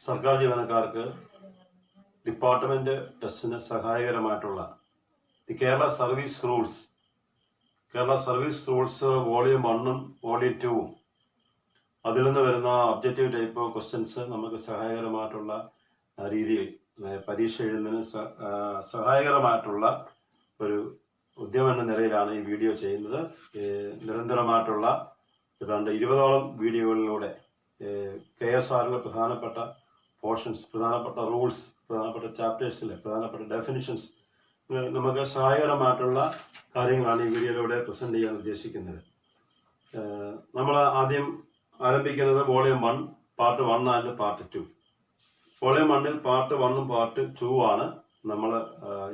സർക്കാർ ജീവനക്കാർക്ക് ഡിപ്പാർട്ട്മെന്റ് ടെസ്റ്റിന് സഹായകരമായിട്ടുള്ള the Kerala service rules volume 1 volume 2 അതിൽ നിന്ന് വരുന്ന ഒബ്ജക്റ്റീവ് ടൈപ്പ് ക്വസ്റ്റ്യൻസ് നമുക്ക് സഹായകരമായിട്ടുള്ള രീതിയിൽ പരീക്ഷ എഴുതുന്നതിന് സഹായകരമായിട്ടുള്ള ഒരു ഉദ്യമം എന്ന നിലയിലാണ് ഈ വീഡിയോ ചെയ്യുന്നത്. നിരന്തരമായിട്ടുള്ള ഏതാണ്ട് 20ഓളം വീഡിയോകളിലൂടെ KSRലെ പ്രധാനപ്പെട്ട പോർഷൻസ്, പ്രധാനപ്പെട്ട റൂൾസ്, പ്രധാനപ്പെട്ട ചാപ്റ്റേഴ്സിലെ പ്രധാനപ്പെട്ട ഡെഫിനിഷൻസ് നമുക്ക് സഹായകരമായിട്ടുള്ള കാര്യങ്ങളാണ് ഈ വീഡിയോയിലൂടെ പ്രസന്റ് ചെയ്യാൻ ഉദ്ദേശിക്കുന്നത്. നമ്മൾ ആദ്യം ആരംഭിക്കുന്നത് volume 1 part 1 and part 2. Volume 1ൽ പാർട്ട് 1ഉം പാർട്ട് 2 ആണ് നമ്മൾ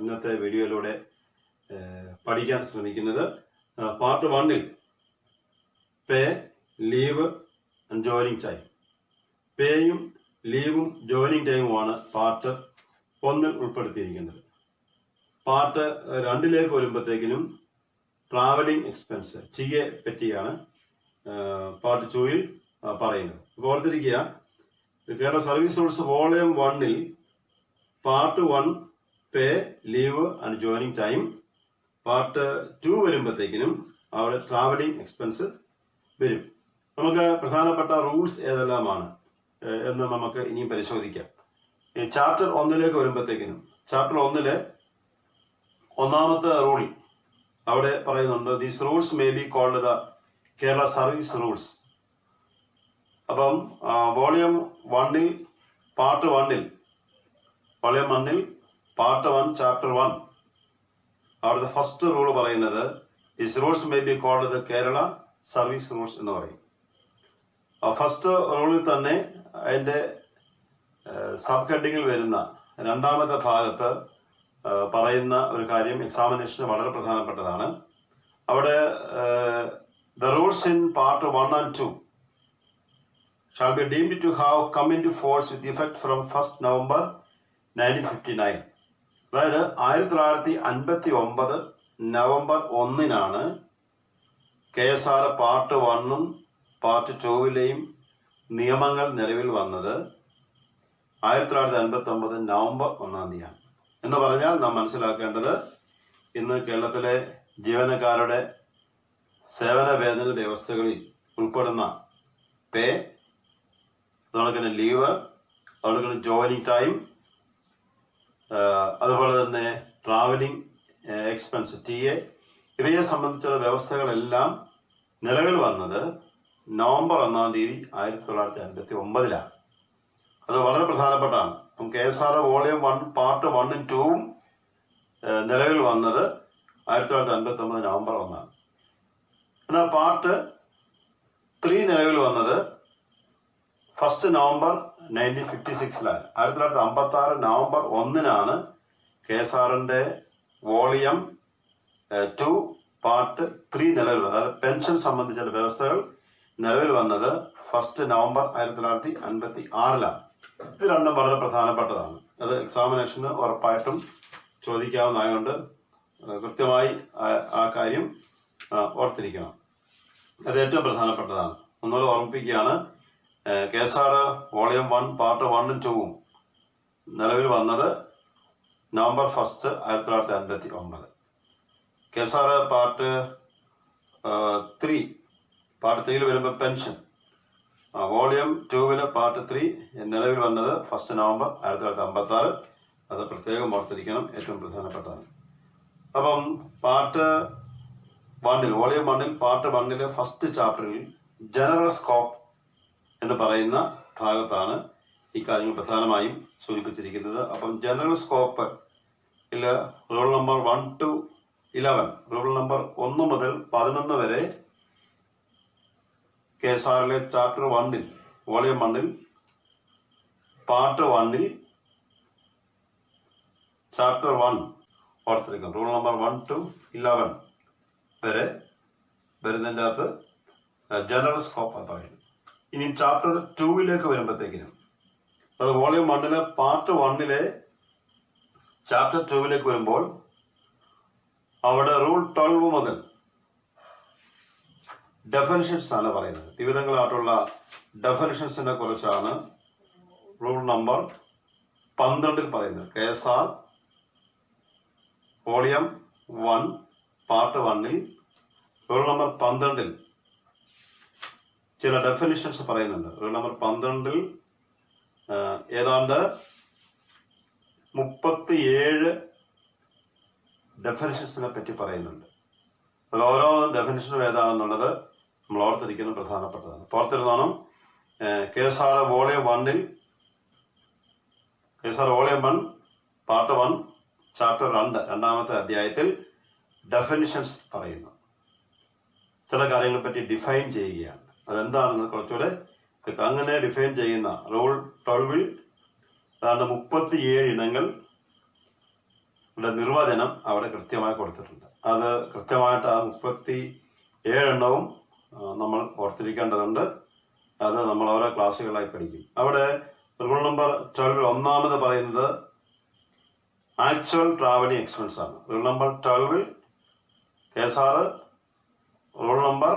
ഇന്നത്തെ വീഡിയോയിലൂടെ പഠിക്കാൻ ശ്രമിക്കുന്നത്. പാർട്ട് 1ൽ pay, leave and joining time, പേയും ലീവും ജോയിനിങ് ടൈമുമാണ് പാർട്ട് 1ൽ ഉൾപ്പെടുത്തിയിരിക്കുന്നത്. പാർട്ട് 2ലേക്ക് വരുമ്പോഴത്തേക്കിനും ട്രാവലിംഗ് എക്സ്പെൻസ് ടിയെ പറ്റിയാണ് പാർട്ട് 2ൽ പറയുന്നത്. അപ്പോൾ ഓർത്തിരിക്കുക, കേരള സർവീസ് റൂൾസ് വോളിയം 1ൽ part 1 pay, leave and joining time, part 2 വരുമ്പോഴത്തേക്കിനും അവിടെ ട്രാവലിംഗ് എക്സ്പെൻസ് വരും. നമുക്ക് പ്രധാനപ്പെട്ട റൂൾസ് ഏതെല്ലാമാണ് എന്ന് നമുക്ക് ഇനിയും പരിശോധിക്കാം. ചാപ്റ്റർ 1ലേക്ക് വരുമ്പോഴത്തേക്കിനും ചാപ്റ്റർ 1ലെ ഒന്നാമത്തെ റൂൾ അവിടെ പറയുന്നുണ്ട്, these rules may be called the Kerala service rules. അപ്പം വോളിയം 1ൽ പാർട്ട് 1ൽ പാർട്ട് 1 ചാപ്റ്റർ 1 അവിടുത്തെ ഫസ്റ്റ് റൂൾ പറയുന്നത് these rules may be called the Kerala service rules എന്ന് പറയും. ഫസ്റ്റ് റൂളിൽ തന്നെ അതിൻ്റെ സബ് ഹെഡിങ്ങിൽ വരുന്ന രണ്ടാമത്തെ ഭാഗത്ത് പറയുന്ന ഒരു കാര്യം എക്സാമിനേഷന് വളരെ പ്രധാനപ്പെട്ടതാണ്. അവിടെ the rules in part 1 and 2 shall be deemed to have come into force with effect from 1st November 1959. അതായത് 1959 നവംബർ 1-നാണ് KSR പാർട്ട് 1ഉം പാർട്ട് 2വിലെയും നിയമങ്ങൾ നിലവിൽ വന്നത്. 1959 നവംബർ 1-ാം എന്ന് പറഞ്ഞാൽ നാം മനസ്സിലാക്കേണ്ടത്, ഇന്ന് കേരളത്തിലെ ജീവനക്കാരുടെ സേവന വേതന വ്യവസ്ഥകളിൽ ഉൾപ്പെടുന്ന പേ, അതുപോലെ തന്നെ ലീവ്, അതുപോലെ തന്നെ ജോയിനിങ് ടൈം, അതുപോലെ തന്നെ ട്രാവലിംഗ് എക്സ്പെൻസ് TA, ഇവയെ സംബന്ധിച്ചുള്ള വ്യവസ്ഥകളെല്ലാം നിലവിൽ വന്നത് നവംബർ 1-ാം തീയതി 1959-ലാണ്. അത് വളരെ പ്രധാനപ്പെട്ടാണ്. KSR വോളിയം 1 പാർട്ട് 1ഉം 2ഉം നിലവിൽ വന്നത് 1959 നവംബർ 1-ാണ്. എന്നാൽ പാർട്ട് 3 നിലവിൽ വന്നത് 1st November 1956-ലാണ്. 1956 നവംബർ 1-നാണ് KSRന്റെ വോളിയം 2 പാർട്ട് 3 നിലവിൽ വന്നത്. അതായത് പെൻഷൻ സംബന്ധിച്ച വ്യവസ്ഥകൾ നിലവിൽ വന്നത് 1st November 1956-ലാണ്. ഇത് രണ്ടും വളരെ പ്രധാനപ്പെട്ടതാണ്. അത് എക്സാമിനേഷന് ഉറപ്പായിട്ടും ചോദിക്കാവുന്നതായതുകൊണ്ട് കൃത്യമായി ആ കാര്യം ഓർത്തിരിക്കണം. അത് ഏറ്റവും പ്രധാനപ്പെട്ടതാണ്. ഒന്നുകൂടെ ഓർമ്മിപ്പിക്കുകയാണ്, KSR വോളിയം 1 പാർട്ട് 1ഉം 2ഉം നിലവിൽ വന്നത് നവംബർ 1 1959. KSR പാർട്ട് 3ൽ വരുമ്പോൾ പെൻഷൻ വോളിയം 2വിലെ പാർട്ട് 3 നിലവിൽ വന്നത് 1st November 1956. അത് പ്രത്യേകം ഓർത്തിരിക്കണം, ഏറ്റവും പ്രധാനപ്പെട്ടതാണ്. അപ്പം പാർട്ട് 1ൽ വോളിയം 1ൽ പാർട്ട് 1ലെ ഫസ്റ്റ് ചാപ്റ്ററിൽ ജനറൽ സ്കോപ്പ് എന്ന് പറയുന്ന ഭാഗത്താണ് ഈ കാര്യങ്ങൾ പ്രധാനമായും സൂചിപ്പിച്ചിരിക്കുന്നത്. അപ്പം general scope rule number 1 to 11, rule number 1 മുതൽ 11 വരെ KSRലെ ചാപ്റ്റർ 1ൽ വോളിയം 1ൽ പാർട്ട് 1ൽ ചാപ്റ്റർ 1 ഓർത്തിരിക്കും. റൂൾ നമ്പർ 1 to 11 വരെ വരുന്നതിൻ്റെ അകത്ത് ജനറൽ സ്കോപ്പ് പറയുന്നത്. ഇനി ചാപ്റ്റർ 2ലേക്ക് വരുമ്പോഴത്തേക്കിനും, അത് വോളിയം 1ലെ പാർട്ട് 1ലെ ചാപ്റ്റർ 2ലേക്ക് വരുമ്പോൾ അവിടെ റൂൾ 12 മുതൽ ഡെഫിനിഷൻസ് ആണ് പറയുന്നത്. വിവിധങ്ങളായിട്ടുള്ള ഡെഫിനിഷൻസിനെ കുറിച്ചാണ് റൂൾ നമ്പർ 12 പറയുന്നത് KSR volume 1 part 1 rule number 12 ചില ഡെഫിനിഷൻസ് പറയുന്നുണ്ട്. റൂൾ നമ്പർ 12 ഏതാണ്ട് 37 ഡെഫിനിഷൻസിനെ പറ്റി പറയുന്നുണ്ട്. അതിൽ ഓരോ ഡെഫിനിഷനും ഏതാണെന്നുള്ളത് നമ്മൾ ഓർത്തിരിക്കുന്നത് പ്രധാനപ്പെട്ടതാണ്. ഓർത്തിരുന്നോണം, KSR വോളിയം 1 പാർട്ട് 1 ചാപ്റ്റർ 2 രണ്ടാമത്തെ അധ്യായത്തിൽ ഡെഫിനിഷൻസ് പറയുന്നു. ചില കാര്യങ്ങളെ പറ്റി ഡിഫൈൻ ചെയ്യുകയാണ്. അതെന്താണെന്ന് കുറച്ചുകൂടെ അങ്ങനെ ഡിഫൈൻ ചെയ്യുന്ന റൂൾ 12 ഏതാണ്ട് 37 ഇനങ്ങൾ നിർവചനം അവിടെ കൃത്യമായി കൊടുത്തിട്ടുണ്ട്. അത് കൃത്യമായിട്ട് ആ 37 എണ്ണവും നമ്മൾ ഓർത്തിരിക്കേണ്ടതുണ്ട്. അത് നമ്മൾ ഓരോ ക്ലാസ്സുകളായി പഠിക്കും. അവിടെ റൂൾ നമ്പർ 12 ഒന്നാമത് പറയുന്നത് ആക്ച്വൽ ട്രാവലിംഗ് എക്സ്പെൻസ് ആണ്. Rule number 12 KSR rule number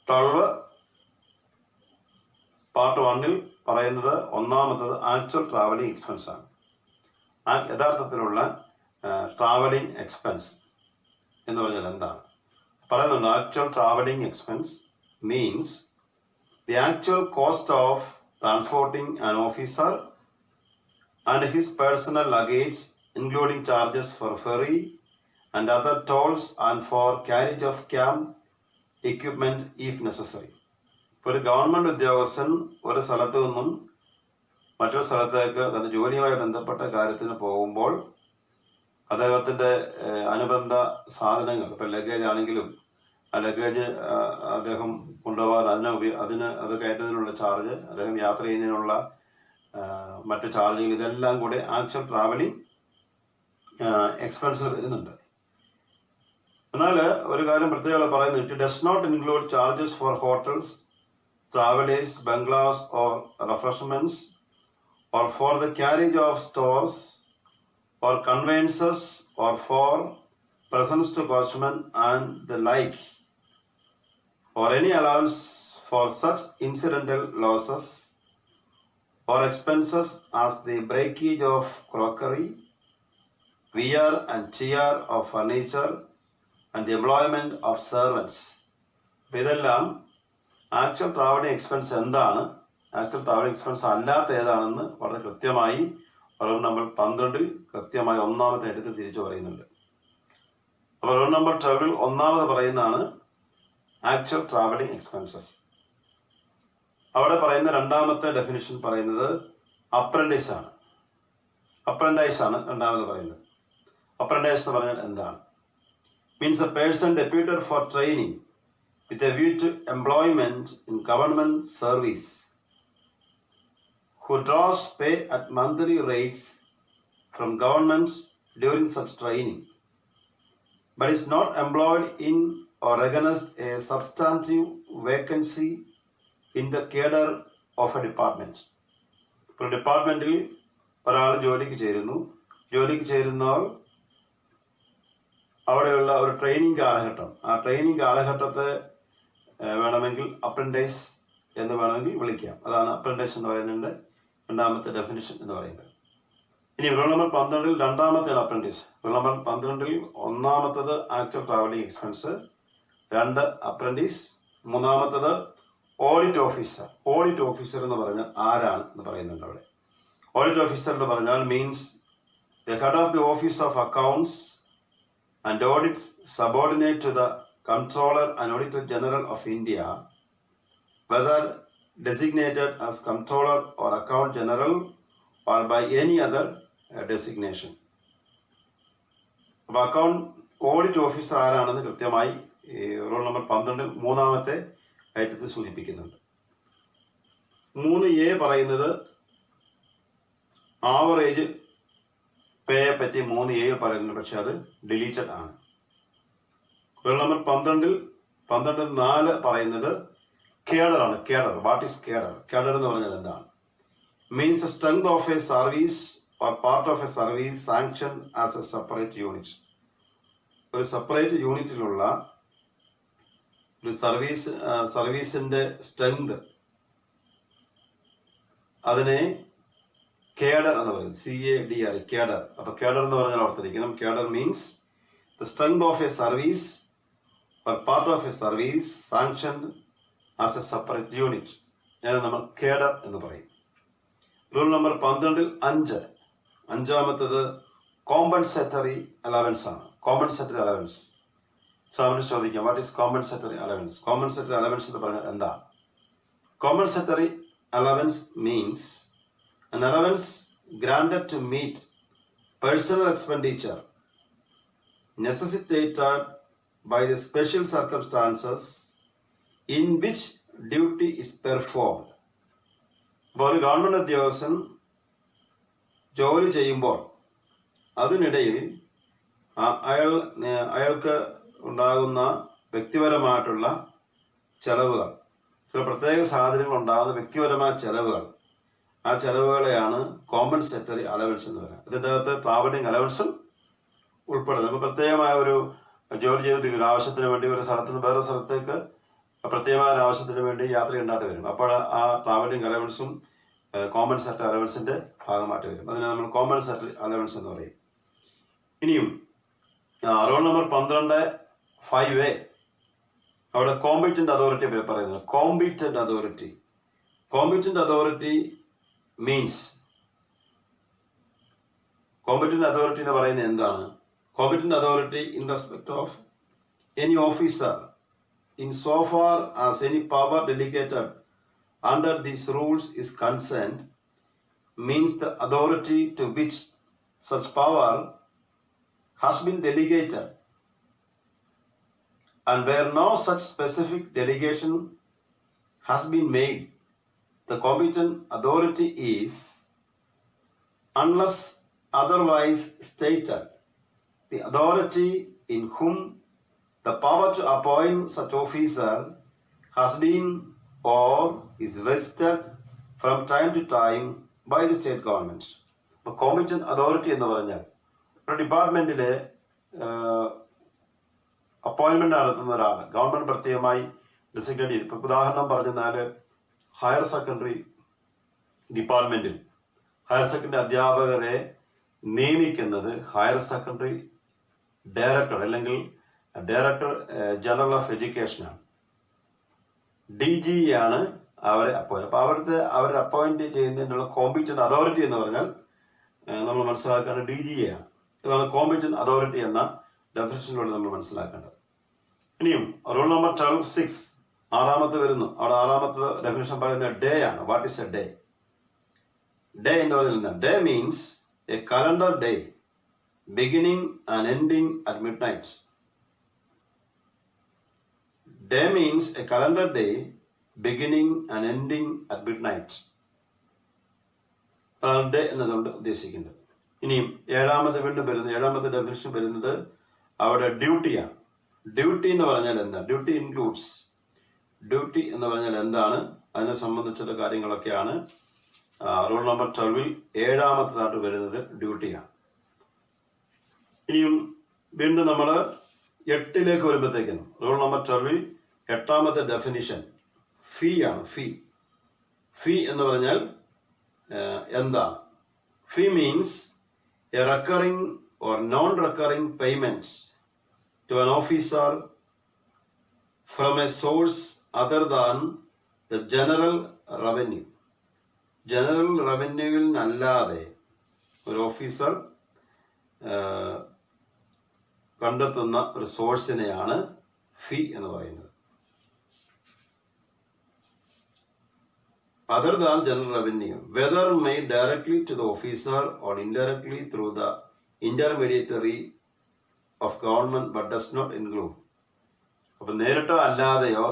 12 part 1 പറയുന്നത് ഒന്നാമത്തത് ആക്ച്വൽ ട്രാവലിംഗ് എക്സ്പെൻസ് ആണ്. യഥാർത്ഥത്തിലുള്ള ട്രാവലിംഗ് എക്സ്പെൻസ് എന്ന് പറഞ്ഞാൽ എന്താണ് പറയുന്നുണ്ട്. Actual travelling expense means the actual cost of transporting an officer and his personal luggage including charges for ferry and other tolls and for carriage of camp equipment if necessary. ഇപ്പോൾ ഒരു government ഉദ്യോഗസ്ഥൻ ഒരു സ്ഥലത്ത് നിന്നും മറ്റൊരു സ്ഥലത്തേക്ക് തൻ്റെ ജോലിയുമായി ബന്ധപ്പെട്ട കാര്യത്തിന് പോകുമ്പോൾ അദ്ദേഹത്തിൻ്റെ അനുബന്ധ സാധനങ്ങൾ, ഇപ്പോൾ ലഗേജ് ആണെങ്കിലും ആ ലഗേജ് അദ്ദേഹം കൊണ്ടുപോകാൻ അത് കയറ്റുന്നതിനുള്ള ചാർജ്, അദ്ദേഹം യാത്ര ചെയ്യുന്നതിനുള്ള മറ്റ് ചാർജുകൾ, ഇതെല്ലാം കൂടെ ആക്ച്വൽ ട്രാവലിംഗ് എക്സ്പെൻസിൽ വരുന്നുണ്ട്. എന്നാൽ ഒരു കാര്യം പ്രത്യേകം പറയുന്നത്, it does not include charges for hotels, travellers, bungalows or refreshments or for the carriage of stores or conveyances or for presents to coachman and the like, or any allowance for such incidental losses or expenses as the breakage of crockery, wear and tear of furniture and the employment of servants. അപ്പോൾ ഇതെല്ലാം actual travelling expense എന്താണ്, actual travelling expense അല്ലാത്ത ഏതാണെന്ന് വളരെ കൃത്യമായി rule number 12 കൃത്യമായി ഒന്നാമത്തെ എടുത്ത് തിരിച്ചു പറയുന്നുണ്ട്. അപ്പോൾ റൂൾ നമ്പർ 12 ഒന്നാമത് പറയുന്നതാണ് ആക്ച്വൽ ട്രാവലിംഗ് എക്സ്പെൻസസ്. അവിടെ പറയുന്ന രണ്ടാമത്തെ ഡെഫിനിഷൻ പറയുന്നത് അപ്രന്റൈസ് ആണ്. അപ്രന്റൈസ് ആണ് രണ്ടാമത് പറയുന്നത്. അപ്രന്റൈസ് എന്ന് പറഞ്ഞാൽ എന്താണ്? Means a person deputed for training with a view to employment in government service who draws pay at monthly rates from government during such training, but is not employed in or against a substantive vacancy in the cadre of a department. ഇപ്പോൾ ഡിപ്പാർട്ട്മെന്റിൽ ഒരാൾ ജോലിക്ക് ചേരുന്നവർ അവിടെയുള്ള ഒരു training കാലഘട്ടം, ആ training കാലഘട്ടത്തെ വേണമെങ്കിൽ അപ്രന്റൈസ് എന്ന് വേണമെങ്കിൽ വിളിക്കാം. അതാണ് അപ്രന്റൈസ് എന്ന് പറയുന്നതിൻ്റെ രണ്ടാമത്തെ ഡെഫിനിഷൻ എന്ന് പറയുന്നത്. ഇനി റൂൾ നമ്പർ 12 രണ്ടാമത്തെ അപ്രന്റീസ്. റൂൾ നമ്പർ 12 ഒന്നാമത്തത് ആക്ച്വൽ ട്രാവലിംഗ് എക്സ്പെൻസ്, 2 അപ്രന്റീസ്, മൂന്നാമത്തത് ഓഡിറ്റ് ഓഫീസർ. ഓഡിറ്റ് ഓഫീസർ എന്ന് പറഞ്ഞാൽ ആരാണ് എന്ന് പറയുന്നുണ്ട് അവിടെ. ഓഡിറ്റ് ഓഫീസർ എന്ന് പറഞ്ഞാൽ means the head of the office of accounts and audits subordinate to the Comptroller and Auditor General of India, whether designated as Comptroller or Account General or by any other designation. അപ്പോൾ account audit officer ആരാണെന്ന് കൃത്യമായി rule number 12 മൂന്നാമത്തെ ഐറ്റത്തിൽ സൂചിപ്പിക്കുന്നുണ്ട്. 3A പറയുന്നത് average പേയെ പറ്റി 3A പറയുന്നുണ്ട്, പക്ഷെ അത് ഡിലീറ്റഡ് ആണ്. റൂൾ നമ്പർ 12 പറയുന്നത് കേഡർ ആണ്. Cadre, what is cadre? Cadre എന്ന് പറഞ്ഞാൽ എന്താണ്? Means strength of A service or part of A service sanction as A separate unit. ഒരു സെപ്പറേറ്റ് യൂണിറ്റിലുള്ള ഒരു സർവീസിന്റെ സ്ട്രെങ്ത് അതിനെ കേഡർ എന്ന് പറയും. CADR, cadre. അപ്പോൾ കേഡർ എന്ന് പറഞ്ഞാൽ ഓർത്തിരിക്കണം. Cadre means the strength of A service or part of A service sanctioned as A separate unit. ഞാൻ നമ്മൾ കേഡർ എന്ന് പറയും. റൂൾ നമ്പർ 12 അഞ്ചാമത്തത് കോമ്പൻസേറ്ററി അലവൻസ് ആണ്. കോമ്പൻസേറ്ററി അലവൻസ് എക്സാമിന് ചോദിക്കാം, what is compensatory allowance? Compensatory allowance എന്ന് പറഞ്ഞാൽ എന്താ? Compensatory allowance means an allowance granted to meet personal expenditure necessitated by the special circumstances in which duty is performed. അപ്പോൾ ഒരു government ഉദ്യോഗസ്ഥൻ ജോലി ചെയ്യുമ്പോൾ അതിനിടയിൽ അയാൾക്ക് ഉണ്ടാകുന്ന വ്യക്തിപരമായിട്ടുള്ള ചെലവുകൾ, ചില പ്രത്യേക സാഹചര്യങ്ങൾ ഉണ്ടാകുന്ന വ്യക്തിപരമായ ചെലവുകൾ, ആ ചെലവുകളെയാണ് കോമ്പൻസേറ്ററി അലവൻസ് എന്ന് പറയുന്നത്. ഇതിൻ്റെ അകത്ത് ട്രാവലിംഗ് അലവൻസും ഉൾപ്പെടുന്നത്. അപ്പോൾ പ്രത്യേകമായ ഒരു ജോലി ചെയ്തിരിക്കുന്ന ആവശ്യത്തിന് വേണ്ടി ഒരു സ്ഥലത്ത് നിന്ന് വേറെ സ്ഥലത്തേക്ക് പ്രത്യേകമായ ആവശ്യത്തിന് വേണ്ടി യാത്ര ചെയ്യേണ്ടതായിട്ട് വരും. അപ്പോൾ ആ ട്രാവലിംഗ് അലവൻസും കോമ്പൻസേറ്ററി അലവൻസിൻ്റെ ഭാഗമായിട്ട് വരും. അതിനെ നമ്മൾ കോമ്പൻസേറ്ററി അലവൻസ് എന്ന് പറയും. ഇനിയും റോൾ നമ്പർ 12 5A അവിടെ കോമ്പീറ്റന്റ് അതോറിറ്റി പറയുന്നത്. Competent authority means, competent authority എന്ന് പറയുന്നത് എന്താണ്? Competent authority in respect of any officer in so far as any power delegated under these rules is concerned means the authority to which such power has been delegated, and where no such specific delegation has been made, the competent authority is, unless otherwise stated, the authority in whom the power to appoint such officer has been or is vested from time to time by the state government. അപ്പോൾ competent authority എന്ന് പറഞ്ഞാൽ ഒരു ഡിപ്പാർട്ട്മെന്റിലെ അപ്പോയിൻമെന്റ് നടത്തുന്ന ഒരാൾ government പ്രത്യേകമായി designate ചെയ്ത്, ഇപ്പോൾ ഉദാഹരണം പറഞ്ഞാൽ ഹയർ സെക്കൻഡറി ഡിപ്പാർട്ട്മെന്റിൽ ഹയർ സെക്കൻഡറി അധ്യാപകരെ നിയമിക്കുന്നത് ഹയർ സെക്കൻഡറി ഡയറക്ടർ അല്ലെങ്കിൽ ഡയറക്ടർ ജനറൽ ഓഫ് എഡ്യൂക്കേഷനാണ്. DG ആണ് അവരെ അപ്പോയിന്റ്. അപ്പോൾ അവരെ അപ്പോയിന്റ് ചെയ്യുന്നതിനുള്ള കോമ്പീറ്റന്റ് അതോറിറ്റി എന്ന് പറഞ്ഞാൽ നമ്മൾ മനസ്സിലാക്കേണ്ടത് DG ആണ്. ഇതാണ് കോമ്പീറ്റന്റ് അതോറിറ്റി എന്ന ഡെഫിനിഷനിലൂടെ നമ്മൾ മനസ്സിലാക്കേണ്ടത്. ഇനിയും റൂൾ നമ്പർ 12 6 വരുന്നു. അവിടെ 6 ഡെഫിനിഷൻ പറയുന്നത് ഡേ ആണ്. What is A day? Day എന്ന് പറയുന്നത് day means A calendar day beginning and ending at mid night. Day means a calendar day beginning and ending at midnight. Day എന്നതുകൊണ്ട് ഉദ്ദേശിക്കുന്നത്. ഇനിയും ഏഴാമത്തെ ഡെഫിനിഷൻ വരുന്നത് അവിടെ ഡ്യൂട്ടിയാണ്. ഡ്യൂട്ടി എന്ന് പറഞ്ഞാൽ എന്താ? ഡ്യൂട്ടി ഇൻക്ലൂഡ്സ്, ഡ്യൂട്ടി എന്ന് പറഞ്ഞാൽ എന്താണ്, അതിനെ സംബന്ധിച്ചുള്ള കാര്യങ്ങളൊക്കെയാണ് റൂൾ നമ്പർ 12 7 വരുന്നത് ഡ്യൂട്ടിയാണ്. ഇനിയും വീണ്ടും നമ്മൾ 8 വരുമ്പോഴത്തേക്കും റൂൾ നമ്പർ 12 8 ഡെഫിനിഷൻ ഫീ ആണ്. ഫീ എന്ന് പറഞ്ഞാൽ എന്താണ്? Fee means a recurring or non recurring payment to an officer from a source other than the general revenue. General റവന്യൂവിൽ നിന്നല്ലാതെ ഒരു ഓഫീസർ കണ്ടെത്തുന്ന ഒരു സോഴ്സിനെയാണ് ഫീ എന്ന് പറയുന്നത്. Other than general revenue, whether made directly to the officer or indirectly through the intermediary of government but does not include. അപ്പോൾ നേരിട്ടോ അല്ലാതെയോ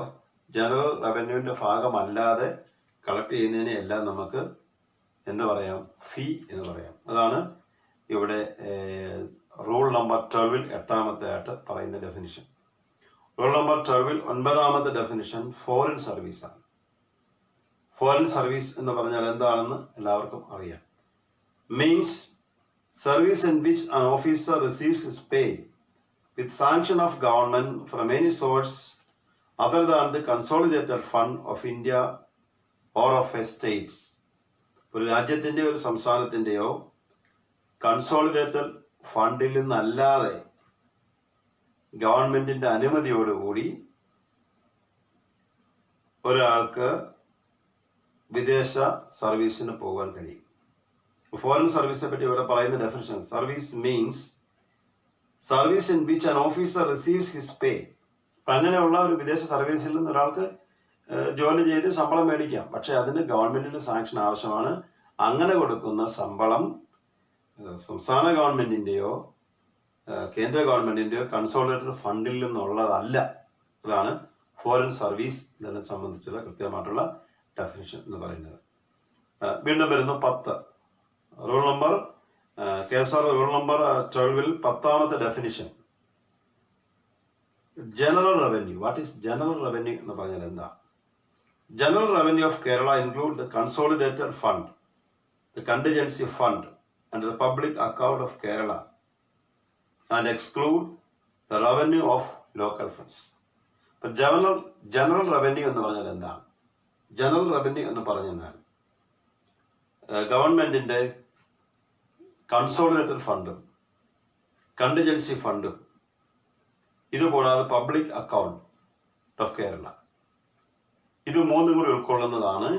ജനറൽ റവന്യൂവിൻ്റെ ഭാഗമല്ലാതെ കളക്ട് ചെയ്യുന്നതിനെ എല്ലാം നമുക്ക് എന്ത് പറയാം? ഫീ എന്ന് പറയാം. അതാണ് ഇവിടെ റൂൾ നമ്പർ 12 8 പറയുന്ന definition. Rule number 12 9 definition foreign സർവീസാണ്. ഫോറിൻ സർവീസ് എന്ന് പറഞ്ഞാൽ എന്താണെന്ന് എല്ലാവർക്കും അറിയാം. Means service in which an officer receives his pay with sanction of government from any source other than the consolidated fund of India or of A state. ഒരു രാജ്യത്തിൻ്റെയോ ഒരു സംസ്ഥാനത്തിൻ്റെയോ consolidated ഫണ്ടിൽ നിന്നല്ലാതെ ഗവൺമെന്റിന്റെ അനുമതിയോടുകൂടി ഒരാൾക്ക് വിദേശ സർവീസിന് പോകാൻ കഴിയും. ഫോറിൻ സർവീസിനെ പറ്റി ഇവിടെ പറയുന്ന definition, service means service in which an officer receives his pay. അപ്പം അങ്ങനെയുള്ള ഒരു വിദേശ സർവീസിൽ നിന്ന് ഒരാൾക്ക് ജോലി ചെയ്ത് ശമ്പളം മേടിക്കാം. പക്ഷെ അതിന് ഗവൺമെന്റിന്റെ സാങ്ഷൻ ആവശ്യമാണ്. അങ്ങനെ കൊടുക്കുന്ന ശമ്പളം സംസ്ഥാന ഗവൺമെന്റിന്റെയോ കേന്ദ്ര ഗവൺമെന്റിന്റെയോ കൺസോളിഡേറ്റഡ് ഫണ്ടിൽ നിന്നുള്ളതല്ല. അതാണ് ഫോറിൻ സർവീസ് ഇതിനെ സംബന്ധിച്ചുള്ള കൃത്യമായിട്ടുള്ള ഡെഫിനിഷൻ എന്ന് പറയുന്നത്. വീണ്ടും വരുന്നു 10 rule number KSR rule number 12 10ാമത്തെ definition, general revenue. What is general revenue എന്ന് പറഞ്ഞാൽ എന്താ? General revenue of Kerala include the consolidated fund, the contingency fund and the public account of Kerala and exclude the revenue of local funds. ഇപ്പൊ general revenue എന്ന് പറഞ്ഞാൽ എന്താണ്? General revenue എന്ന് പറഞ്ഞാൽ ഗവൺമെന്റിന്റെ കൺസോളിഡേറ്റഡ് ഫണ്ടും കണ്ടിജൻസി ഫണ്ടും ഇതുകൂടാതെ പബ്ലിക് അക്കൗണ്ട് ഓഫ് കേരള, ഇത് മൂന്നും കൂടി ഉൾക്കൊള്ളുന്നതാണ്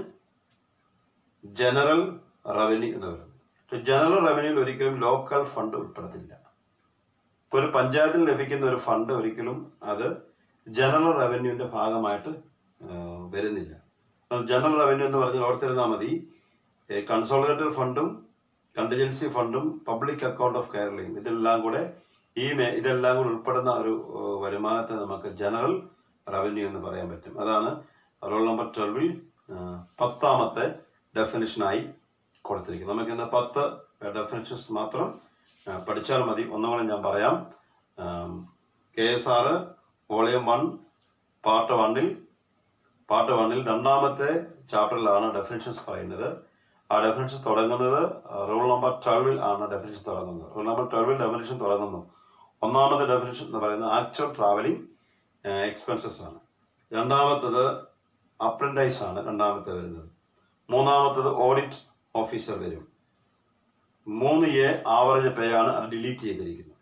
ജനറൽ റവന്യൂ എന്ന് പറയുന്നത്. ജനറൽ റവന്യൂവിൽ ഒരിക്കലും ലോക്കൽ ഫണ്ട് ഉൾപ്പെടുത്തില്ല. ഇപ്പോൾ ഒരു പഞ്ചായത്തിന് ലഭിക്കുന്ന ഒരു ഫണ്ട് ഒരിക്കലും അത് ജനറൽ റവന്യൂവിന്റെ ഭാഗമായിട്ട് വരുന്നില്ല. ജനറൽ റവന്യൂ എന്ന് പറഞ്ഞാൽ ഓർത്തിരുന്നാൽ മതി, കൺസോളിഡേറ്റഡ് ഫണ്ടും കണ്ടിജൻസി ഫണ്ടും പബ്ലിക് അക്കൗണ്ട് ഓഫ് കേരളയും ഇതെല്ലാം കൂടെ ഉൾപ്പെടുന്ന ഒരു വരുമാനത്തെ നമുക്ക് ജനറൽ റവന്യൂ എന്ന് പറയാൻ പറ്റും. അതാണ് റൂൾ നമ്പർ 12 10ാമത്തെ ഡെഫിനിഷനായി കൊടുത്തിരിക്കുന്നത്. നമുക്ക് ഇന്ന് 10 ഡെഫിനിഷൻസ് മാത്രം പഠിച്ചാൽ മതി. ഒന്നുകൂടെ ഞാൻ പറയാം. KSR വോളിയം 1 പാർട്ട് 1ൽ 2ാമത്തെ ചാപ്റ്ററിലാണ് ഡെഫിനിഷൻസ് പറയുന്നത്. ആ ഡെഫിനിഷൻ തുടങ്ങുന്നത് റൂൾ നമ്പർ 12 ആണ്. ഡെഫിനിഷൻ തുടങ്ങുന്നത് റൂൾ നമ്പർ 12 ഡെഫിനിഷൻ തുടങ്ങുന്നു. 1ാമത്തെ ഡെഫിനിഷൻ എന്ന് പറയുന്നത് ആക്ച്വൽ ട്രാവലിംഗ് എക്സ്പെൻസസ് ആണ്. 2ാമത്തത് അപ്രന്റൈസ് ആണ് 2ാമത്തെ വരുന്നത്. 3ാമത്തത് ഓഡിറ്റ് ഓഫീസർ വരും. 3A ആവറേജ് പേ ആണ്, അത് ഡിലീറ്റ് ചെയ്തിരിക്കുന്നത്.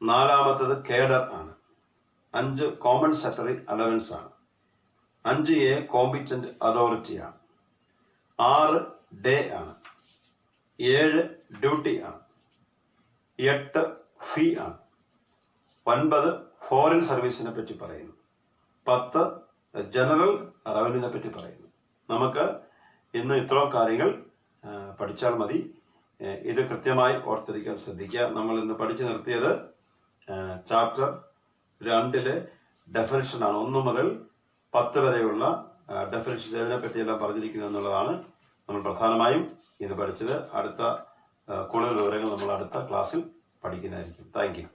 4ാമത്തത് കേഡർ ആണ്. 5 കോമൺ സെക്രട്ടറി അലവൻസ് ആണ്. 5A കോമ്പിറ്റന്റ് അതോറിറ്റി ആണ്. 6 ഡേ ആണ്. 7 ഡ്യൂട്ടി ആണ്. 8 ഫീ ആണ്. 9 ഫോറിൻ സർവീസിനെ പറ്റി പറയുന്നു. 10 ജനറൽ റവന്യൂവിനെ പറ്റി പറയുന്നു. നമുക്ക് ഇന്ന് ഇത്രയും കാര്യങ്ങൾ പഠിച്ചാൽ മതി. ഇത് കൃത്യമായി ഓർത്തിരിക്കാൻ ശ്രദ്ധിക്കുക. നമ്മൾ ഇന്ന് പഠിച്ചു നിർത്തിയത് ചാപ്റ്റർ 2ലെ ഡെഫിനിഷനാണ്. 1 മുതൽ 10 വരെയുള്ള ഡെഫിനിഷൻ ഇതിനെ പറ്റിയെല്ലാം പറഞ്ഞിരിക്കുന്നത് എന്നുള്ളതാണ് നമ്മൾ പ്രധാനമായും ഇന്ന് പഠിച്ചത്. അടുത്ത കൂടുതൽ വിവരങ്ങൾ നമ്മൾ അടുത്ത ക്ലാസ്സിൽ പഠിക്കുന്നതായിരിക്കും. Thank you.